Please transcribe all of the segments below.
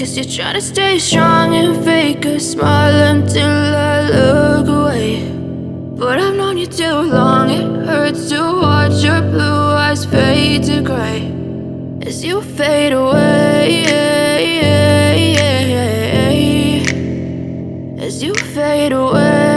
Guess you're trying to stay strong and fake a smile until I look away. But I've known you too long, it hurts to watch your blue eyes fade to gray as you fade away, as you fade away.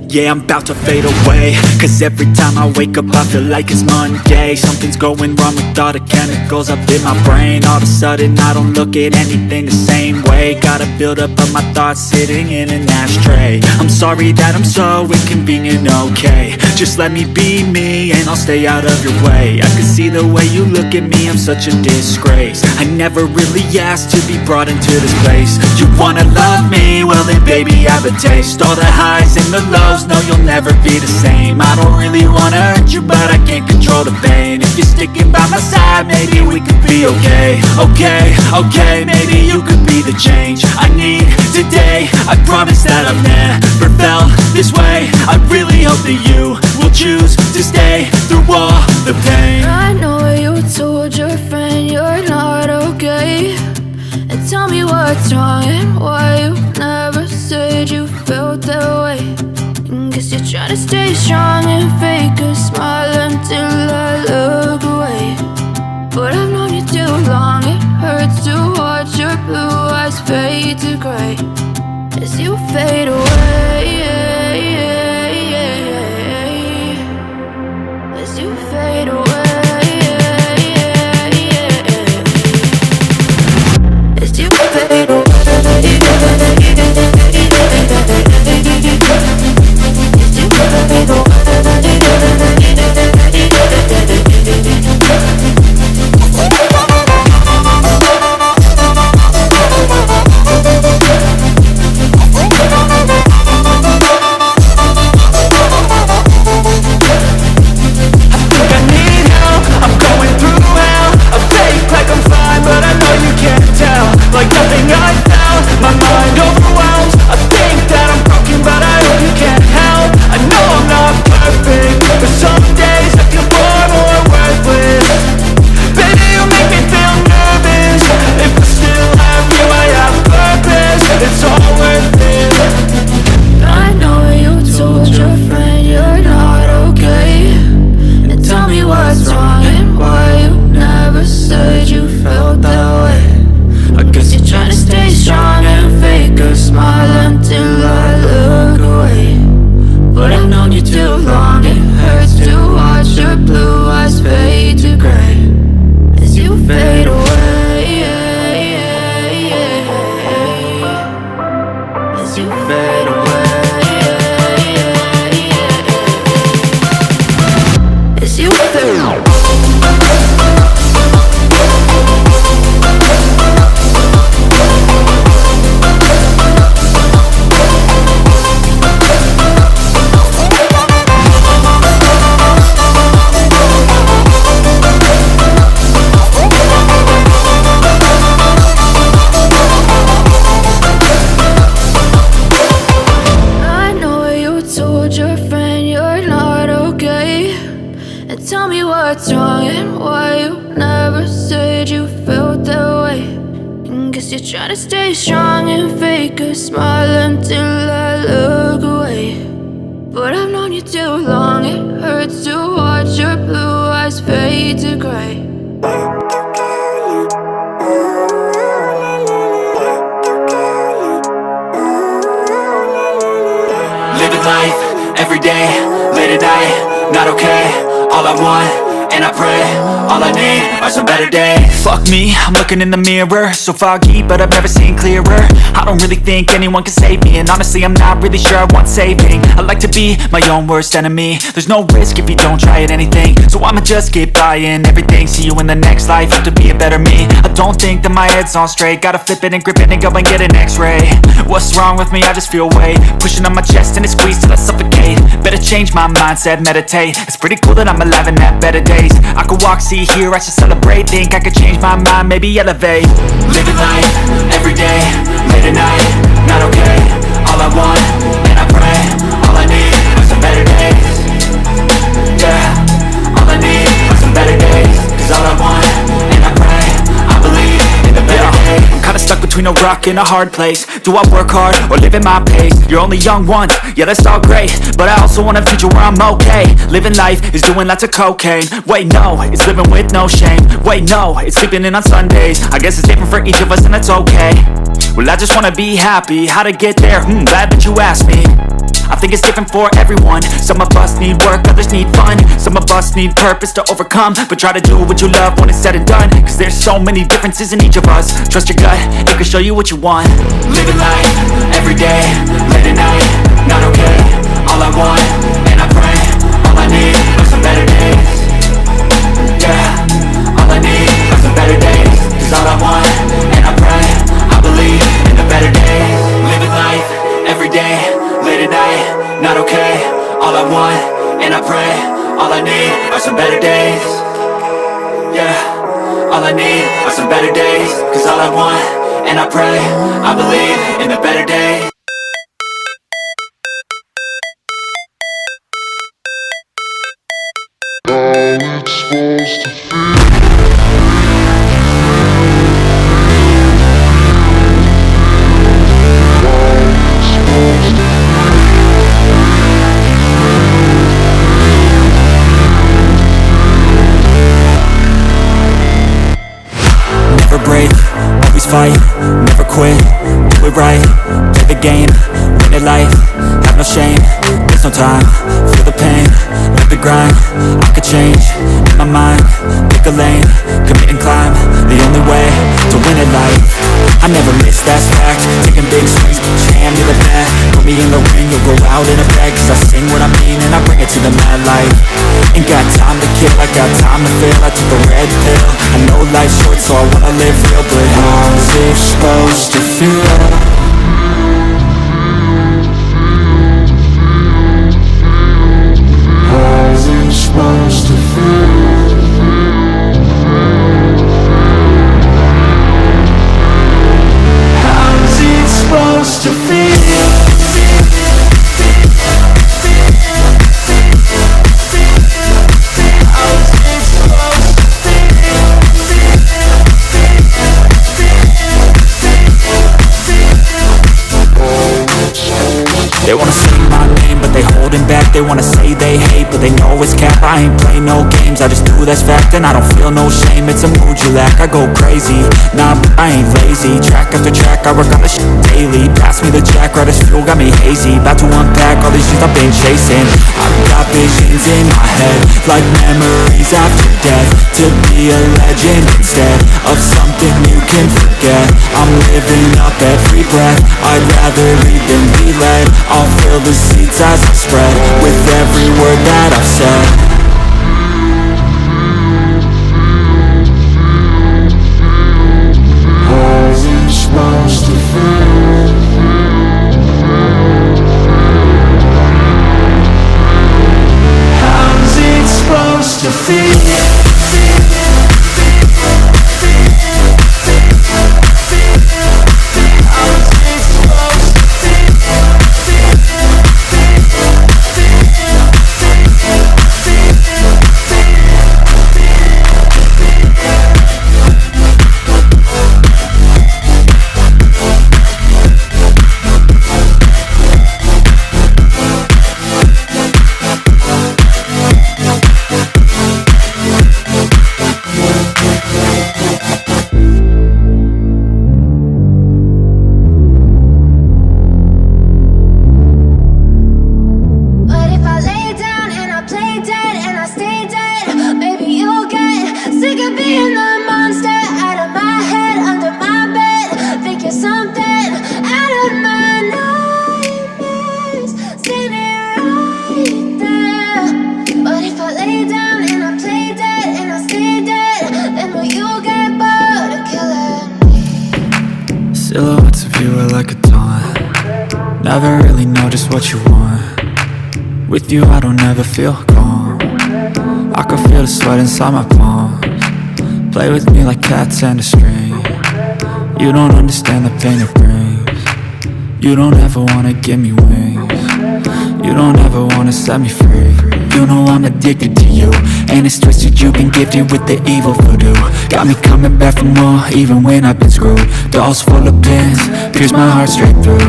Yeah, I'm about to fade away, cause every time I wake up I feel like it's Monday. Something's going wrong with all the chemicals up in my brain. All of a sudden I don't look at anything the same way. Got a build up of my thoughts sitting in an ashtray. I'm sorry that I'm so inconvenient, okay. Just let me be me and I'll stay out of your way. I can see the way you look at me, I'm such a disgrace. I never really asked to be brought into this place. You wanna love me? Well then baby I have a taste. All the highs and the lows, no, you'll never be the same. I don't really wanna hurt you, but I can't control the pain. If you're sticking by my side, maybe we could be okay. Okay, maybe you could be the change I need today. I promise that I've never felt this way. I really hope that you will choose to stay through all the pain. I know you told your friend you're not okay, and tell me what's wrong and why you never said you felt that way. Guess you're trying to stay strong and fake a smile until I look away. But I've known you too long, it hurts to watch your blue eyes fade to gray as you fade away, as you fade away, as you fade away. Like nothing I found, my mind overwhelms. I think that I'm broken, but I hope you can't help. I know I'm not perfect, but some days I feel far more worthless. Baby, you make me feel nervous. If I still have you, I have purpose. It's all worth it. I know you told your friend you're not okay, and tell me what's wrong and why you never said you felt that way. I guess you're trying to stay strong and fake a smile until I look away. But I've known you too long, it hurts to watch your blue eyes fade to gray as you fade away, as you fade away, as you fade away. Tell me what's wrong and why you never said you felt that way. Guess you're trying to stay strong and fake a smile until I look away. But I've known you too long, it hurts to watch your blue eyes fade to gray. Living life, every day, late at night, not okay. All I want, and I pray, all I need are some better days. Fuck me, I'm looking in the mirror, so foggy, but I've never seen clearer. I don't really think anyone can save me, and honestly I'm not really sure I want saving. I like to be my own worst enemy. There's no risk if you don't try at anything, so I'ma just keep buying everything. See you in the next life, have to be a better me. I don't think that my head's on straight, gotta flip it and grip it and go and get an x-ray. What's wrong with me? I just feel weight pushing on my chest and it squeezes till I suffocate. Better change my mindset, meditate. It's pretty cool that I'm alive and have better days. I could walk, see, hear, I should celebrate. Think I could change my mind, maybe elevate. Living life, every day, late at night, not okay. All I want, and I pray, all I need are some better days. Yeah, all I need are some better days. Cause all I want between a rock and a hard place. Do I work hard or live at my pace? You're only young once, yeah that's all great, but I also want a future where I'm okay. Living life is doing lots of cocaine. Wait no, it's living with no shame. Wait no, it's sleeping in on Sundays. I guess it's different for each of us and that's okay. Well I just wanna be happy, how to get there? Glad that you asked me. I think it's different for everyone. Some of us need work, others need fun. Some of us need purpose to overcome. But try to do what you love when it's said and done, cause there's so many differences in each of us. Trust your gut, it can show you what you want. Living life, everyday, late at night, not okay. All I want, and I pray, all I need are some better days. Yeah, all I need are some better days. Cause all I want, and I pray, I believe in the better days. Living life, everyday, late at night, not okay. All I want, and I pray, all I need are some better days. Yeah, all I need are some better days. Cause all I want, and I pray, I believe in the better days. How it's supposed to feel. Never break, always fight, never quit, do it right, play the game, win it life, have no shame, there's no time, feel the pain, live the grind, I could change, in my mind, pick a lane, commit and climb, the only way to win it life. I never miss, that's fact, taking big swings, jam to the bat, put me in the ring, you'll go out in a bag, cause I sing what I mean and I bring it to the mad light. Ain't got time to kill, I got time to feel, I took the red pill, I know life's short so I wanna live real, but how's it supposed to feel? How's it supposed to feel? How's it supposed to feel? They wanna say my name, but they holding back. They wanna say they hate, but they know it's cap. I ain't play no games, I just do that's fact. And I don't feel no shame, it's a mood you lack. I go crazy, nah, I ain't lazy. Track after track, I work on this shit daily. Pass me the jack, right as fuel, got me hazy. About to unpack all these things I've been chasing. I've got visions in my head, like memories after death. To be a legend instead of something you can forget. I'm living up every breath, I'd rather lead than be led. I'll fill the seats as I spread with every word that I've said. How's it supposed to feel? How's it supposed to feel? Silhouettes of you are like a taunt. Never really know just what you want. With you I don't ever feel calm. I can feel the sweat inside my palms. Play with me like cats and a string. You don't understand the pain it brings. You don't ever wanna give me wings. You don't ever wanna set me free. You know I'm addicted to you. And it's twisted, you've been gifted with the evil voodoo. Got me coming back for more, even when I've been screwed. Dolls full of pins, pierce my heart straight through.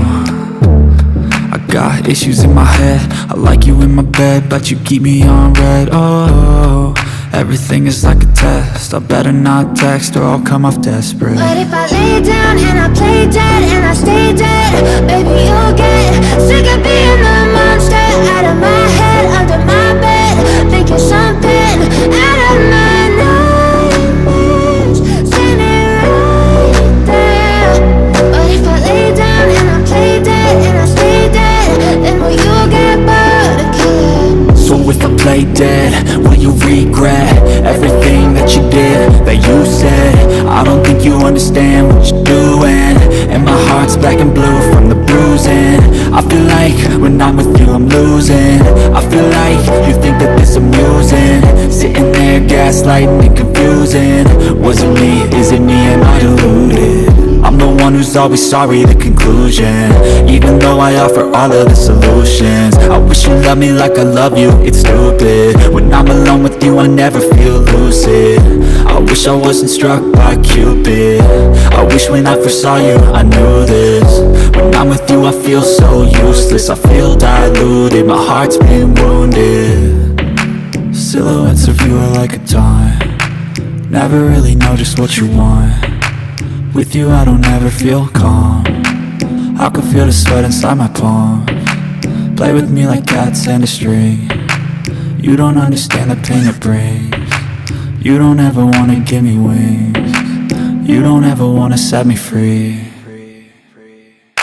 I got issues in my head, I like you in my bed, but you keep me on red. Oh, everything is like a test, I better not text or I'll come off desperate. But if I lay down and I play dead and I stay dead, baby, you'll get sick of being the monster out of my head, under my bed, thinking something out of my nightmares, standing right there. But if I lay down and I play dead and I stay dead, then will you get bored of killing? So if I play dead, will you regret everything that you did, that you said? I don't think you understand what you're doing, and my heart's black and blue from the bruising. I feel like when I'm with you I'm losing. I feel like you think that this amusing, sitting there gaslighting and confusing. Was it me? Is it me? Am I deluded? I'm the one who's always sorry, the conclusion, even though I offer all of the solutions. I wish you loved me like I love you, it's stupid. When I'm alone with you I never feel lucid. I wish I wasn't struck by Cupid. I wish when I first saw you I knew this. When I'm with you I feel so useless, I feel diluted, my heart's been wounded. Silhouettes of you are like a taunt, never really know just what you want. With you I don't ever feel calm, I can feel the sweat inside my palm. Play with me like cats and a string, you don't understand the pain it brings. You don't ever wanna give me wings, you don't ever wanna set me free.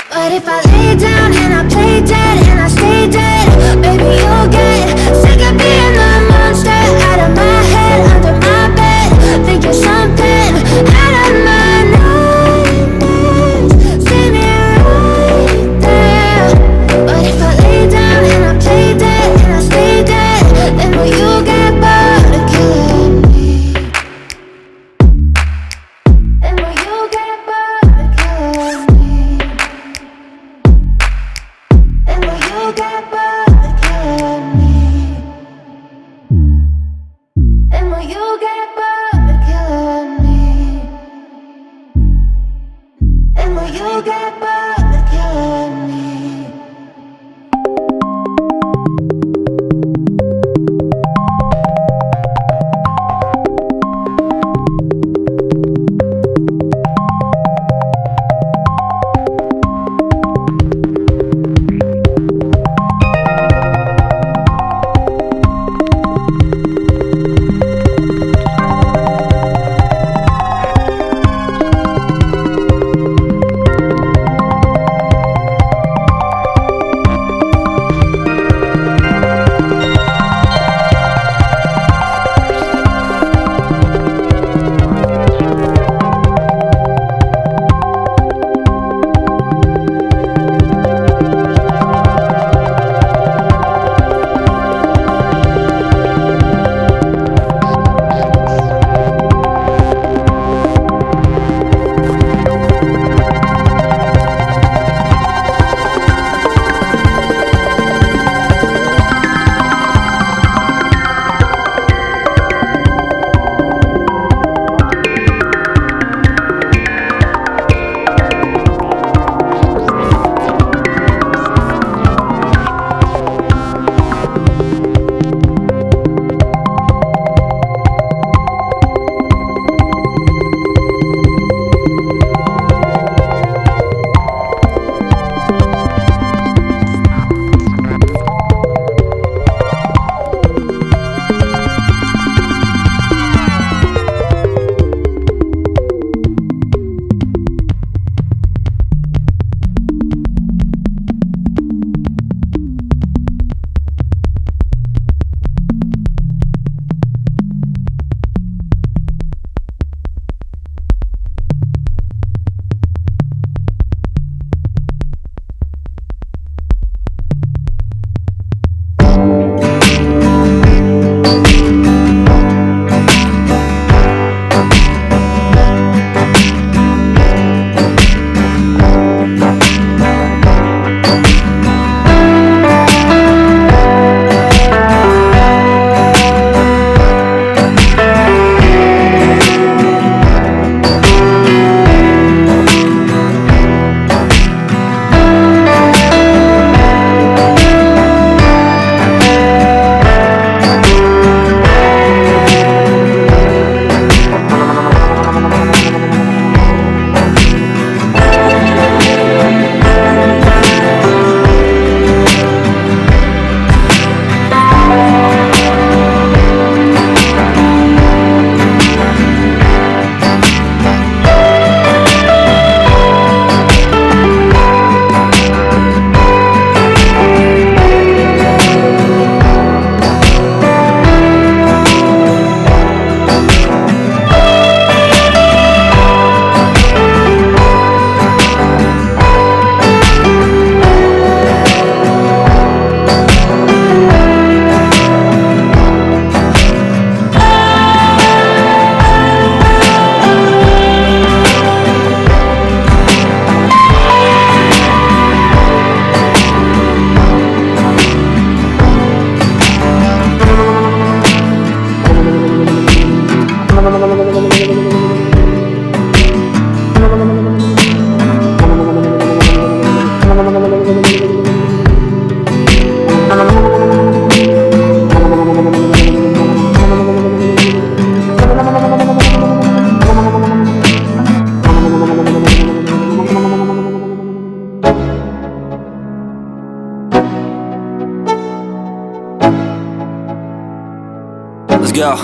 But if I lay down and I play dead and I stay dead, baby, you'll get sick of being the monster out of my head, under my bed, thinking something out of my nightmares, standing right there. But if I lay down and I play dead and I stay dead, then will you get bored of killing me? Then will you get bored of killing me? Then will you get bored of killing me? Go,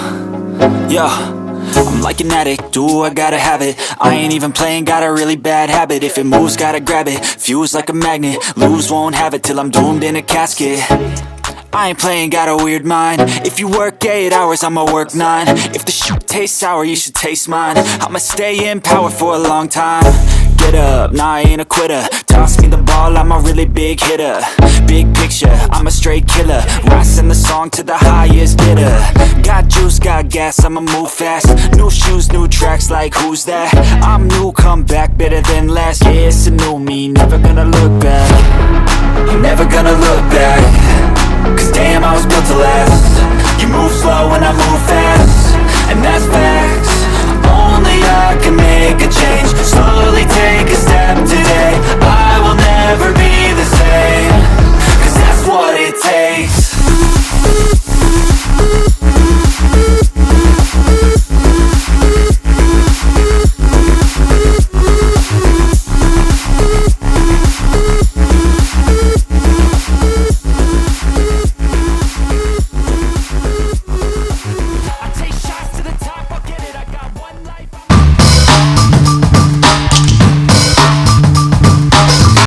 yo, I'm like an addict, do I gotta have it. I ain't even playing, got a really bad habit. If it moves, gotta grab it, fuse like a magnet. Lose, won't have it till I'm doomed in a casket. I ain't playing, got a weird mind. If you work 8 hours, I'ma work 9. If the shoot tastes sour, you should taste mine. I'ma stay in power for a long time. Get up, nah, I ain't a quitter. Toss me the ball, I'm a really big hitter. Big picture, I'm a straight killer. Rising the song to the highest bidder. Got juice, got gas, I'ma move fast. New shoes, new tracks, like who's that? I'm new, come back, better than last. Yeah, it's a new me, never gonna look back. Never gonna look back. Cause damn, I was built to last. You move slow and I move fast, and that's fact.